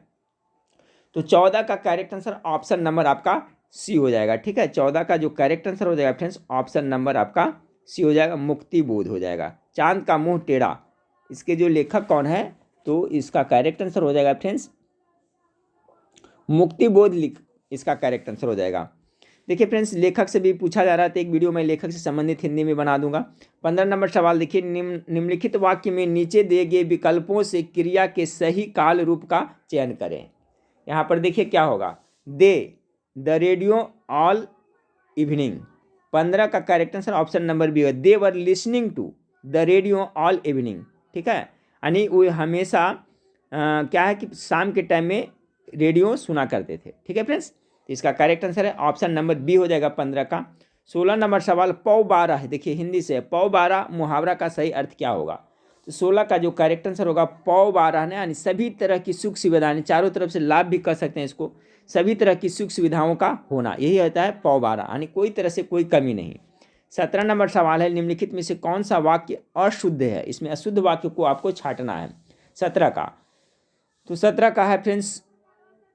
तो 14 का करेक्ट आंसर ऑप्शन नंबर आपका सी हो जाएगा, ठीक है। 14 का जो करेक्ट आंसर हो जाएगा फ्रेंड्स, ऑप्शन नंबर आपका सी हो जाएगा, मुक्ति बोध हो जाएगा। चांद का मुंह टेढ़ा, इसके जो लेखक कौन है, तो इसका करेक्ट आंसर हो जाएगा फ्रेंड्स मुक्ति बोध, इसका करेक्ट आंसर हो जाएगा। देखिए फ्रेंड्स, लेखक से भी पूछा जा रहा था, एक वीडियो मैं लेखक से संबंधित हिंदी में बना दूंगा। 15 नंबर सवाल देखिए, निम्नलिखित वाक्य में नीचे दिए गए विकल्पों से क्रिया के सही काल रूप का चयन करें। यहाँ पर देखिए क्या होगा, they the radio all evening. 15 का correct answer option number B है, they were listening to the radio all evening, ठीक है। यानी वो हमेशा क्या है कि शाम के टाइम में रेडियो सुना करते थे, ठीक है फ्रेंड्स। इसका करेक्ट आंसर है ऑप्शन नंबर बी हो जाएगा 15 का। 16 नंबर सवाल, पौ बारह है, देखिए हिंदी से, पौ बारह मुहावरा का सही अर्थ क्या होगा। तो 16 का जो करेक्ट आंसर होगा पौ बारह ने, यानी सभी तरह की सुख सुविधाएं, चारों तरफ से लाभ भी कर सकते हैं इसको, सभी तरह की सुख सुविधाओं का होना, यही होता है पौ बारह, यानी कोई तरह से कोई कमी नहीं। 17 नंबर सवाल है, निम्नलिखित में से कौन सा वाक्य अशुद्ध है, इसमें अशुद्ध वाक्य को आपको छांटना है 17 का। तो 17 का है फ्रेंड्स,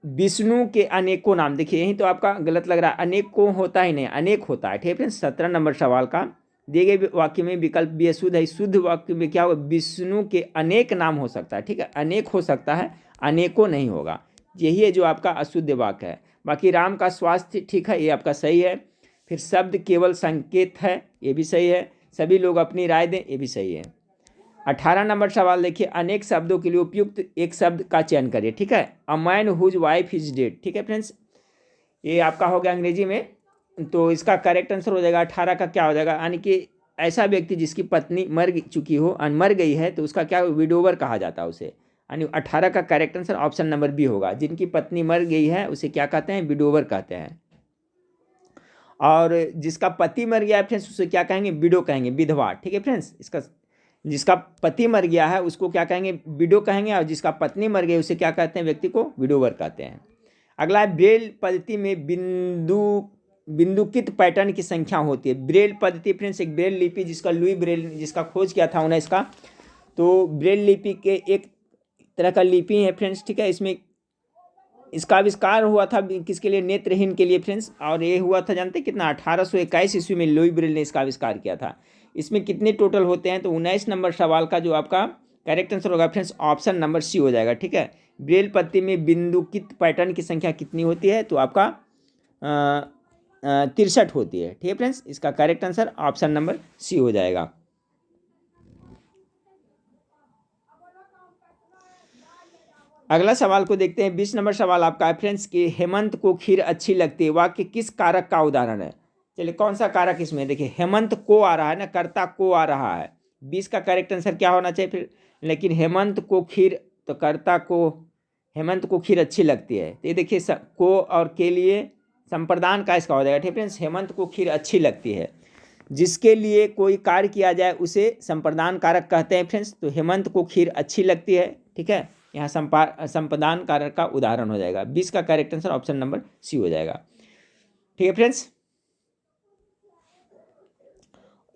विष्णु के अनेकों नाम। देखिए यही तो आपका गलत लग रहा है, अनेकों होता ही नहीं, अनेक होता है, ठीक है फ्रेंड्स। 17 नंबर सवाल का दिए गए वाक्य में विकल्प भी अशुद्ध है, शुद्ध वाक्य में क्या होगा, विष्णु के अनेक नाम हो सकता है, ठीक है, अनेक हो सकता है, अनेकों नहीं होगा, यही है जो आपका अशुद्ध वाक्य है। बाकी राम का स्वास्थ्य ठीक है, ये आपका सही है। फिर शब्द केवल संकेत है, ये भी सही है। सभी लोग अपनी राय दें, ये भी सही है। 18 नंबर सवाल देखिए, अनेक शब्दों के लिए उपयुक्त एक शब्द का चयन करिए, ठीक है। A man whose wife is dead, ठीक है फ्रेंड्स, ये आपका हो गया अंग्रेजी में। तो इसका करेक्ट आंसर हो जाएगा 18 का क्या हो जाएगा, यानी कि ऐसा व्यक्ति जिसकी पत्नी मर चुकी हो, मर गई है, तो उसका क्या विडोवर कहा जाता है उसे, यानी 18 का correct answer option number B होगा, जिनकी पत्नी मर गई है उसे क्या कहते हैं, विडोवर कहते हैं। और जिसका पति मर गया है फ्रेंड्स उसे क्या कहेंगे, विडो कहेंगे, विधवा, ठीक है फ्रेंड्स। इसका जिसका पति मर गया है उसको क्या कहेंगे, विडो कहेंगे, और जिसका पत्नी मर गई उसे क्या कहते हैं, व्यक्ति को विडोवर कहते हैं। अगला है, ब्रेल पद्धति में बिंदुकित पैटर्न की संख्या होती है। ब्रेल पद्धति फ्रेंड्स एक ब्रेल लिपि जिसका लुई ब्रेल जिसका खोज किया था 19 का, तो ब्रेल लिपि के एक तरह का लिपि है फ्रेंड्स, ठीक है। इसमें इसका आविष्कार हुआ था किसके लिए, नेत्रहीन के लिए फ्रेंड्स, और ये हुआ था जानते कितना, 1821 ईस्वी में लुई ब्रेल ने इसका आविष्कार किया था। इसमें कितने टोटल होते हैं, तो 19 नंबर सवाल का जो आपका करेक्ट आंसर होगा फ्रेंड्स ऑप्शन नंबर सी हो जाएगा, ठीक है। ब्रेल पत्ती में बिंदुकित पैटर्न की संख्या कितनी होती है, तो आपका 63 होती है, ठीक है फ्रेंड्स। इसका correct answer option number C हो जाएगा। अगला सवाल को देखते हैं, 20 नंबर सवाल आपका है फ्रेंड्स कि हेमंत को खीर अच्छी लगती है, वाक्य किस कारक का उदाहरण है। चलिए कौन सा कारक इसमें, देखिए हेमंत को आ रहा है ना, कर्ता को आ रहा है, 20 का करेक्ट आंसर क्या होना चाहिए फिर, लेकिन हेमंत को खीर, तो कर्ता को, हेमंत को खीर अच्छी लगती है, तो ये देखिए को और के लिए संप्रदान का इसका हो जाएगा, ठीक है फ्रेंड्स। हेमंत को खीर अच्छी लगती है, जिसके लिए कोई कार्य किया जाए उसे संप्रदान कारक कहते हैं फ्रेंड्स। तो हेमंत को खीर अच्छी लगती है, ठीक है, यहाँ संप्रदान कारक का उदाहरण हो जाएगा। 20 का correct answer option number C हो जाएगा, ठीक है फ्रेंड्स।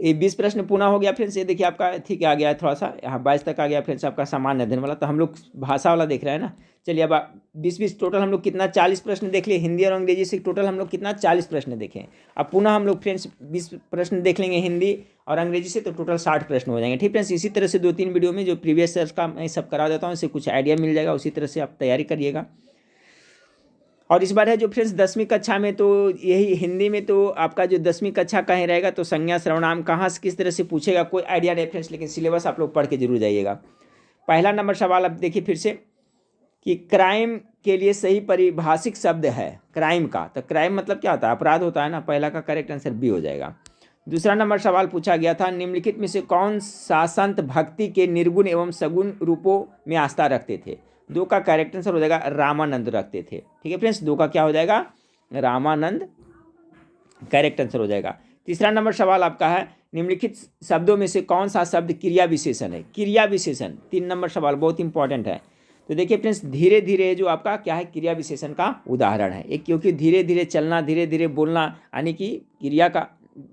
ये 20 प्रश्न पूरा हो गया फ्रेंड्स। ये देखिए आपका ठीक आ गया है, थोड़ा सा यहाँ 22 तक आ गया फ्रेंड्स आपका सामान्य अध्ययन वाला। तो हम लोग भाषा वाला देख रहे हैं ना। चलिए अब 20 टोटल हम लोग कितना 40 प्रश्न देख लिए, हिंदी और अंग्रेजी से टोटल हम लोग कितना 40 प्रश्न देखें। अब पुनः हम लोग फ्रेंड्स 20 प्रश्न देख लेंगे हिंदी और अंग्रेजी से, तो टोटल 60 प्रश्न हो जाएंगे, ठीक फ्रेंड्स। इसी तरह से 2-3 वीडियो में जो प्रीवियस ईयर्स का मैं सब करा देता हूँ, इससे कुछ आइडिया मिल जाएगा, उसी तरह से आप तैयारी करिएगा। और इस बार है जो फ्रेंड्स 10वीं कक्षा में, तो यही हिंदी में तो आपका जो 10वीं कक्षा का ही रहेगा, तो संज्ञा सर्वनाम कहाँ से किस तरह से पूछेगा कोई आइडिया नहीं फ्रेंड्स, लेकिन सिलेबस आप लोग पढ़ के जरूर जाइएगा। पहला नंबर सवाल अब देखिए फिर से कि क्राइम के लिए सही परिभाषिक शब्द है क्राइम का, तो क्राइम मतलब क्या होता है, अपराध होता है ना। पहला का करेक्ट आंसर बी हो जाएगा। दूसरा नंबर सवाल पूछा गया था, निम्नलिखित में से कौन सा संत भक्ति के निर्गुण एवं सगुण रूपों में आस्था रखते थे। 2 का करेक्ट आंसर हो जाएगा रामानंद रखते थे। ठीक है फ्रेंड्स, 2 का क्या हो जाएगा, रामानंद करेक्ट आंसर हो जाएगा। तीसरा नंबर सवाल आपका है, निम्नलिखित शब्दों में से कौन सा शब्द क्रिया विशेषण है। क्रिया विशेषण 3 नंबर सवाल बहुत इंपॉर्टेंट है। तो देखिए फ्रेंड्स, धीरे धीरे जो आपका क्या है, क्रिया विशेषण का उदाहरण है एक, क्योंकि धीरे धीरे चलना, धीरे धीरे बोलना, यानी कि क्रिया का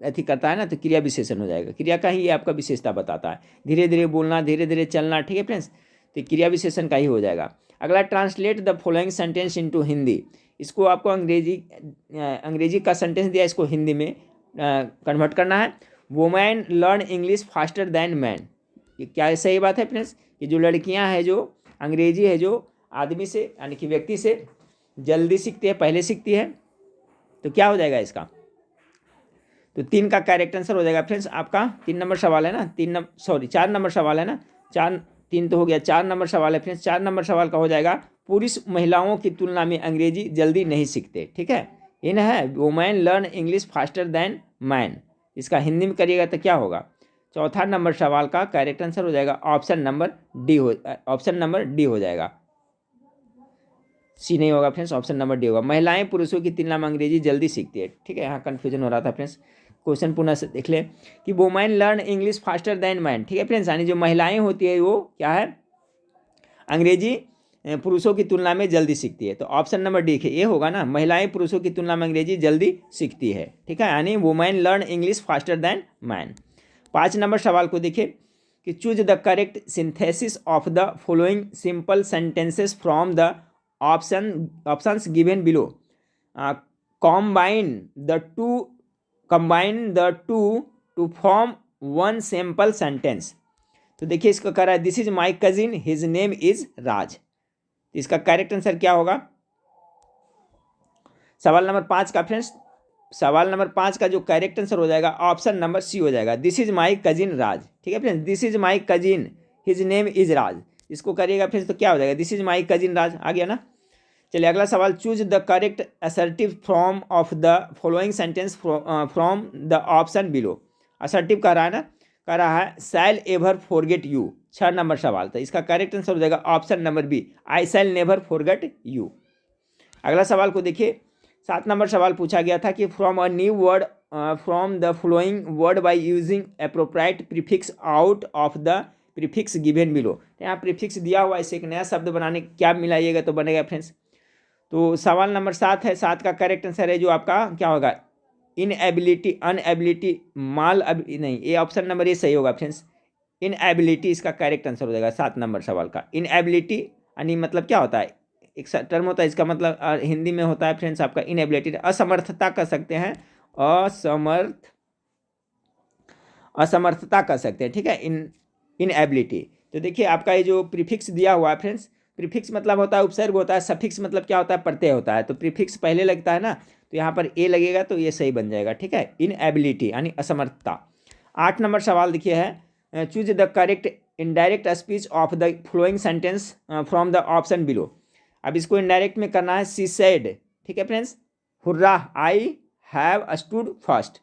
अति करता है ना, तो क्रिया विशेषण हो जाएगा। क्रिया का ही ये आपका विशेषता बताता है, धीरे धीरे बोलना, धीरे धीरे चलना। ठीक है फ्रेंड्स, तो क्रिया विशेषण का ही हो जाएगा। अगला, translate the following sentence into Hindi. इसको आपको अंग्रेजी का सेंटेंस दिया, इसको हिंदी में कन्वर्ट करना है। Women learn English faster than man. ये क्या सही बात है फ्रेंड्स, कि जो लड़कियां हैं जो अंग्रेजी है जो आदमी से यानी कि व्यक्ति से जल्दी सीखती है, पहले सीखती है। तो क्या हो जाएगा इसका, तो 3 का करेक्ट आंसर हो जाएगा फ्रेंड्स आपका। 3 नंबर सवाल है ना, 4 नंबर सवाल है ना, 3 तो हो गया, 4 नंबर सवाल है फ्रेंड्स। 4 नंबर सवाल का हो जाएगा, पुरुष महिलाओं की तुलना में अंग्रेजी जल्दी नहीं सीखते। ठीक है, इन है women learn English faster than man. इसका हिंदी में करिएगा तो क्या होगा। चौथा नंबर सवाल का करेक्ट आंसर हो जाएगा ऑप्शन नंबर डी हो जाएगा। सी नहीं होगा फ्रेंड्स, ऑप्शन नंबर डी होगा। महिलाएं पुरुषों की तुलना में अंग्रेजी जल्दी सीखती है। ठीक है, यहाँ कन्फ्यूजन हो रहा था फ्रेंड्स। क्वेश्चन पुनः से देख ले कि women learn English faster than man. ठीक है फ्रेंड्स, यानी जो महिलाएं होती है वो क्या है, अंग्रेजी पुरुषों की तुलना में जल्दी सीखती है। तो ऑप्शन नंबर डी ये होगा ना, महिलाएं पुरुषों की तुलना में अंग्रेजी जल्दी सीखती है। ठीक है, यानी women learn English faster than man. 5 number सवाल को देखिए कि choose the correct synthesis of the following simple sentences from the options given below. Combine the two to form one simple sentence. तो देखिए इसको कह रहा है, this is my cousin his name is Raj. इसका करेक्ट आंसर क्या होगा, सवाल नंबर 5 का फ्रेंड्स, सवाल नंबर 5 का जो करेक्ट आंसर हो जाएगा ऑप्शन नंबर सी हो जाएगा, this is my cousin Raj. ठीक है friends, this is my cousin his name is Raj, इसको करिएगा फ्रेंड्स तो क्या हो जाएगा, this is my cousin Raj. आ गया ना। चलिए अगला सवाल, choose the correct assertive form of the following sentence from the option below. Assertive कह रहा है ना, कह रहा है शैल एवर फॉरगेट यू। 6 नंबर सवाल था, इसका करेक्ट आंसर हो जाएगा option number B, I shall never forget you. अगला सवाल को देखिए, 7 नंबर सवाल पूछा गया था कि from a new word from the following word by using appropriate prefix out of the prefix given below. यहाँ प्रीफिक्स दिया हुआ, इसे एक नया शब्द बनाने क्या मिलाइएगा तो बनेगा फ्रेंड्स। तो सवाल नंबर 7 है, 7 का करेक्ट आंसर है जो आपका क्या होगा, इनएबिलिटी, अनएबिलिटी, नहीं, ये ऑप्शन नंबर ए सही होगा फ्रेंड्स। इनएबिलिटी इसका करेक्ट आंसर हो जाएगा 7 नंबर सवाल का। इनएबिलिटी यानी मतलब क्या होता है, एक टर्म होता है, इसका मतलब हिंदी में होता है फ्रेंड्स आपका इनएबिलिटी, असमर्थता कर सकते हैं, असमर्थता कर सकते हैं। ठीक है, इनएबिलिटी। तो देखिए आपका ये जो प्रीफिक्स दिया हुआ है फ्रेंड्स, प्रीफिक्स मतलब होता है उपसर्ग होता है, सफिक्स मतलब क्या होता है, प्रत्यय होता है। तो प्रीफिक्स पहले लगता है ना, तो यहाँ पर ए लगेगा तो ये सही बन जाएगा। ठीक है, इनएबिलिटी यानी असमर्थता। 8 नंबर सवाल देखिए है, choose the correct indirect speech of the flowing sentence from the option below. अब इसको इनडायरेक्ट में करना है, सी सेड। ठीक है friends, hurrah I have stood first.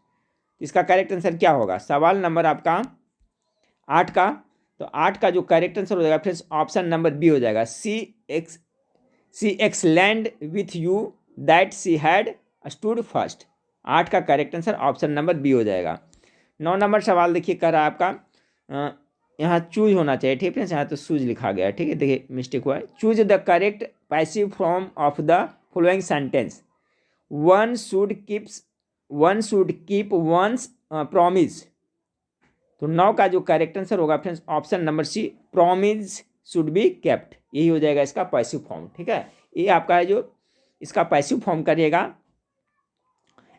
इसका करेक्ट आंसर क्या होगा, सवाल नंबर आपका 8 का, तो 8 का जो करेक्ट आंसर हो जाएगा फ्रेंड्स ऑप्शन नंबर बी हो जाएगा, she excelled with you that she had stood first. 8 का correct answer option number B हो जाएगा। 9 नंबर सवाल देखिए कह रहा है आपका, यहाँ चूज होना चाहिए। ठीक है फ्रेंड्स, यहाँ तो सूज लिखा गया है। ठीक है, देखिए मिस्टेक हुआ है। Choose the correct passive form of the following sentence, one should keep one's promise. तो 9 का जो करेक्ट आंसर होगा friends option number C, promise should be kept, यही हो जाएगा इसका पैसिव फॉर्म। ठीक है, ये आपका है जो इसका पैसिव फॉर्म करिएगा,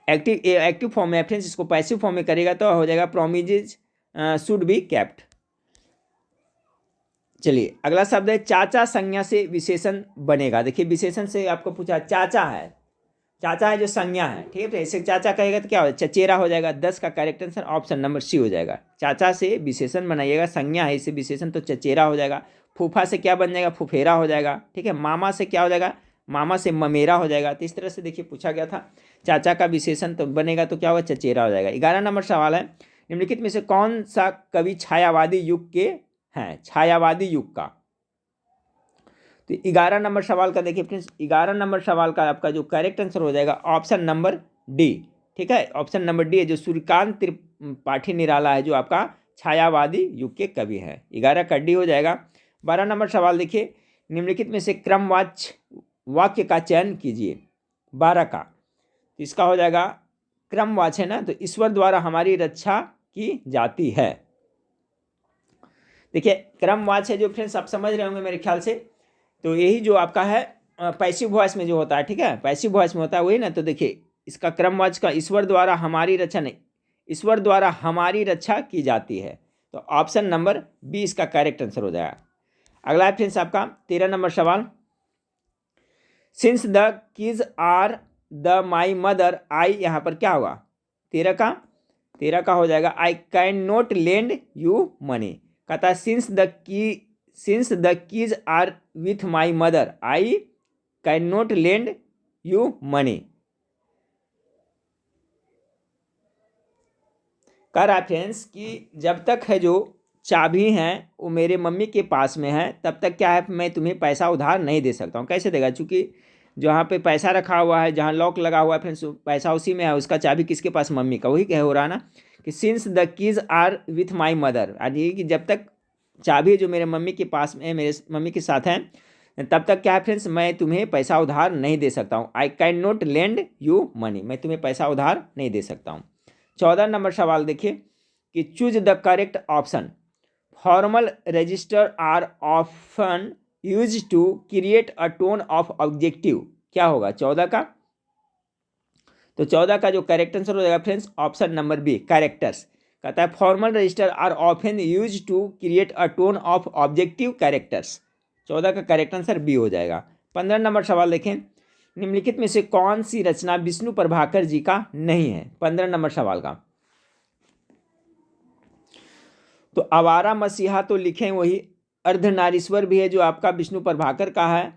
एक्टिव फॉर्म में फ्रेंड्स, इसको पैसिव फॉर्म में करेगा तो हो जाएगा प्रॉमिस शुड बी केप्ट। चलिए अगला शब्द है चाचा, संज्ञा से विशेषण बनेगा। देखिए विशेषण से आपको पूछा, चाचा है, चाचा है जो संज्ञा है। ठीक है, तो ऐसे चाचा कहेगा तो क्या हो, चचेरा हो जाएगा। 10 का correct answer option number C हो जाएगा। चाचा से विशेषण बनाइएगा, संज्ञा है इसे विशेषण, तो चचेरा हो जाएगा। फूफा से क्या बन जाएगा, फुफेरा हो जाएगा। ठीक है, मामा से क्या हो जाएगा, मामा से ममेरा हो जाएगा। तो इस तरह से देखिए पूछा गया था। चाचा का विशेषण तो बनेगा तो क्या होगा, चचेरा हो जाएगा। 11 नंबर सवाल है, निम्नलिखित में से कौन सा कवि छायावादी युग के हैं, छायावादी युग का। तो 11 नंबर सवाल का देखिए फ्रेंड्स, 11 नंबर सवाल का आपका जो करेक्ट आंसर हो जाएगा ऑप्शन नंबर डी। ठीक है, ऑप्शन नंबर डी है जो सूर्यकांत त्रिपाठी निराला है, जो आपका छायावादी युग के कवि हैं। 11 का डी हो जाएगा। 12 नंबर सवाल देखिए, निम्नलिखित में से क्रमवाच्य वाक्य का चयन कीजिए। 12 का, तो इसका हो जाएगा क्रमवाच्य है ना, तो ईश्वर द्वारा हमारी रक्षा की जाती है। देखिए क्रमवाच्य है जो फ्रेंड्स आप समझ रहे होंगे मेरे ख्याल से, तो यही जो आपका है पैसिव वॉइस में जो होता है, ठीक है, पैसिव वॉइस में होता है वही ना। तो देखिए इसका क्रमवाच्य का ईश्वर द्वारा हमारी रक्षा नहीं, ईश्वर द्वारा हमारी रक्षा की जाती है। तो ऑप्शन नंबर बी इसका करेक्ट आंसर हो जाएगा। अगला है फ्रेंड्स आपका 13 नंबर सवाल, since the keys are the my mother, I यहाँ पर क्या होगा, 13 का हो जाएगा I can not lend you money. कहता है since the keys are with my mother, I can not lend you money. कह रहा है फ्रेंड्स कि जब तक है जो चाबी हैं वो मेरे मम्मी के पास में है, तब तक क्या है मैं तुम्हें पैसा उधार नहीं दे सकता हूँ। कैसे देगा, चूँकि जहाँ पे पैसा रखा हुआ है, जहाँ लॉक लगा हुआ है फ्रेंड्स, पैसा उसी में है, उसका चाबी किसके पास, मम्मी का। वही कह हो रहा ना कि since the keys are with my mother, यानी कि जब तक चाबी जो मेरे मम्मी के पास में, मेरे मम्मी के साथ है, तब तक क्या है फ्रेंड्स मैं तुम्हें पैसा उधार नहीं दे सकता हूँ। आई can not lend you money, मैं तुम्हें पैसा उधार नहीं दे सकता हूँ। 14 नंबर सवाल देखिए कि choose the correct option, formal register are often use to create a tone of objective, क्या होगा 14 का। तो 14 का जो करेक्ट आंसर हो जाएगा friends option number B, characters. कहता है formal register are often use to create a tone of objective characters. 14 का करेक्ट आंसर बी हो जाएगा। 15 नंबर सवाल देखें, निम्नलिखित में से कौन सी रचना विष्णु प्रभाकर जी का नहीं है। 15 नंबर सवाल का, तो आवारा मसीहा तो लिखे वही, अर्धनारीश्वर भी है जो आपका विष्णु प्रभाकर का है,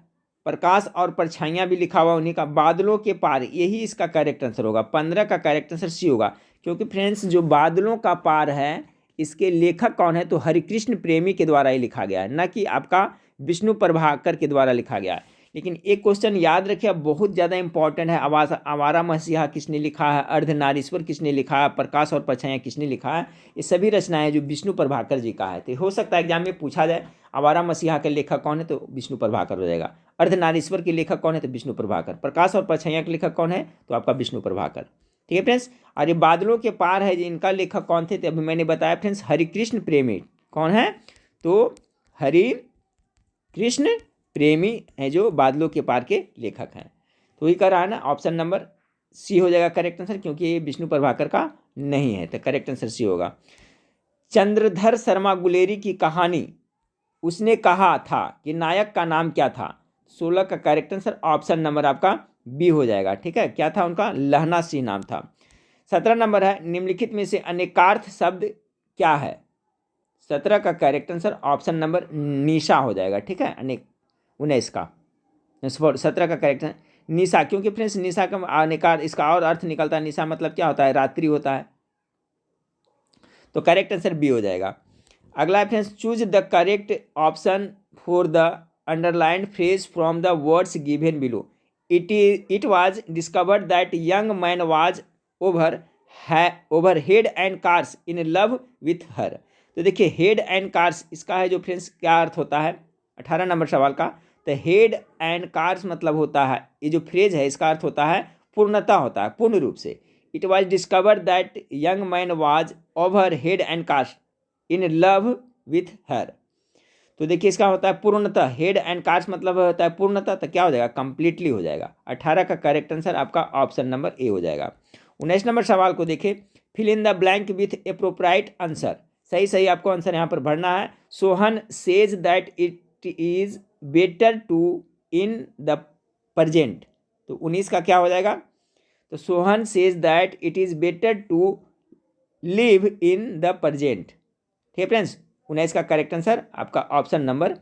प्रकाश और परछाइयाँ भी लिखा हुआ उन्हीं का, बादलों के पार यही इसका करेक्ट आंसर होगा। 15 का करेक्ट आंसर सी होगा, क्योंकि फ्रेंड्स जो बादलों का पार है इसके लेखक कौन है, तो हरिकृष्ण प्रेमी के द्वारा ही लिखा गया है, न कि आपका विष्णु प्रभाकर के द्वारा लिखा गया है। लेकिन एक क्वेश्चन याद रखिए, बहुत ज़्यादा इंपॉर्टेंट है, आवारा मसीहा किसने लिखा है, अर्धनारीश्वर किसने लिखा है, प्रकाश और परछाइयाँ किसने लिखा है, ये सभी रचनाएं जो विष्णु प्रभाकर जी का है। तो हो सकता है एग्जाम में पूछा जाए आवारा मसीहा के लेखक कौन है, तो विष्णु प्रभाकर हो जाएगा। अर्धनारीश्वर के लेखक कौन है, तो विष्णु प्रभाकर। प्रकाश और परछाइयाँ के लेखक कौन है, तो आपका विष्णु प्रभाकर। ठीक है फ्रेंड्स, और ये बादलों के पार है इनका लेखक कौन थे, तो अभी मैंने बताया फ्रेंड्स हरिकृष्ण प्रेमी कौन है, तो हरिकृष्ण प्रेमी है जो बादलों के पार के लेखक हैं। तो वही कर रहा है ना, ऑप्शन नंबर सी हो जाएगा करेक्ट आंसर, क्योंकि ये विष्णु प्रभाकर का नहीं है, तो करेक्ट आंसर सी होगा। चंद्रधर शर्मा गुलेरी की कहानी उसने कहा था कि नायक का नाम क्या था। 16 का करेक्ट आंसर ऑप्शन नंबर आपका बी हो जाएगा। ठीक है, क्या था उनका, लहना सिंह नाम था। 17 नंबर है, निम्नलिखित में से अनेकार्थ शब्द क्या है। 17 का करेक्ट आंसर ऑप्शन नंबर निशा हो जाएगा। ठीक है, 19 का 17 का करेक्ट निशा, क्योंकि फ्रेंड्स निशा का अनेकार इसका और अर्थ निकलता है, निशा मतलब क्या होता है, रात्रि होता है। तो करेक्ट आंसर बी हो जाएगा। अगला है friends, choose the correct option for the underlined phrase from the words given below. It was discovered that young man was over head and cars in love with her. तो देखिए head and cars इसका है जो friends क्या अर्थ होता है, 18 number सवाल का। तो हेड एंड कार्स मतलब होता है, ये जो फ्रेज है इसका अर्थ होता है पूर्णता होता है, पूर्ण रूप से। It was discovered that young man was over head and cars in love with her. तो देखिए इसका होता है पूर्णतः, हेड एंड कार्स मतलब होता है पूर्णतः, तो क्या हो जाएगा, कंप्लीटली हो जाएगा। 18 का करेक्ट आंसर आपका ऑप्शन नंबर ए हो जाएगा। 19 नंबर सवाल को देखिए, fill in the blank with appropriate answer. सही सही आपको आंसर यहाँ पर भरना है। Sohan says that it is better to in the present. तो 19 का क्या हो जाएगा, तो Sohan says that it is better to live in the present. ठीक है फ्रेंड्स, 19 का करेक्ट आंसर आपका ऑप्शन नंबर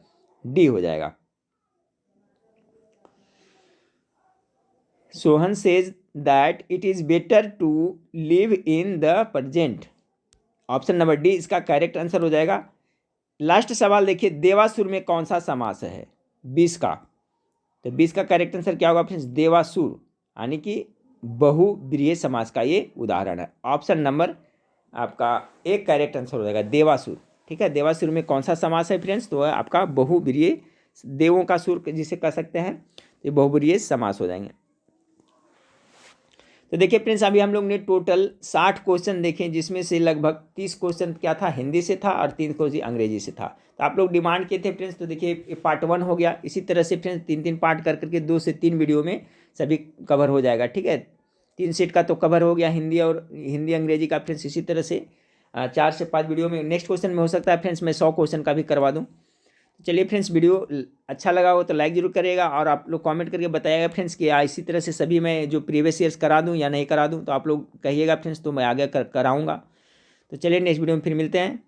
डी हो जाएगा। Sohan says that it is better to live in the present. Option number D इसका करेक्ट आंसर हो जाएगा। Last सवाल देखिए, देवासुर में कौन सा समास है? 20 का। तो 20 का करेक्ट आंसर क्या होगा फ्रेंड्स? देवासुर, यानी कि बहुब्रीहि समास का ये उदाहरण है। ऑप्शन नंबर आपका एक करेक्ट आंसर हो जाएगा, देवासुर। ठीक है, देवासुर में कौन सा समास है फ्रेंड्स? तो आपका बहुब्रीहि, देवों का सुर जिसे कह सकते हैं, ये बहुब्रीहि समास हो जाएंगे। तो देखिए फ्रेंड्स, अभी हम लोग ने टोटल 60 क्वेश्चन देखे, जिसमें से लगभग 30 क्वेश्चन क्या था? हिंदी से था, और 3 क्वेश्चन अंग्रेजी से था। तो आप लोग डिमांड किए थे फ्रेंड्स, तो देखिए पार्ट 1 हो गया। इसी तरह से फ्रेंड्स 3-3 पार्ट कर करके 2 से 3 वीडियो में सभी कवर हो जाएगा। ठीक है, 3 सेट का तो कवर हो गया, हिंदी अंग्रेजी का फ्रेंड्स। इसी तरह से 4 से 5 वीडियो में नेक्स्ट क्वेश्चन में हो सकता है फ्रेंड्स मैं 100 क्वेश्चन का भी करवा दूँ। चलिए फ्रेंड्स, वीडियो अच्छा लगा हो तो लाइक जरूर करिएगा, और आप लोग कमेंट करके बताइएगा फ्रेंड्स कि इसी तरह से सभी मैं जो प्रीवियस ईयर्स करा दूं या नहीं करा दूं। तो आप लोग कहिएगा फ्रेंड्स, तो मैं आगे कराऊंगा। तो चलिए नेक्स्ट वीडियो में फिर मिलते हैं।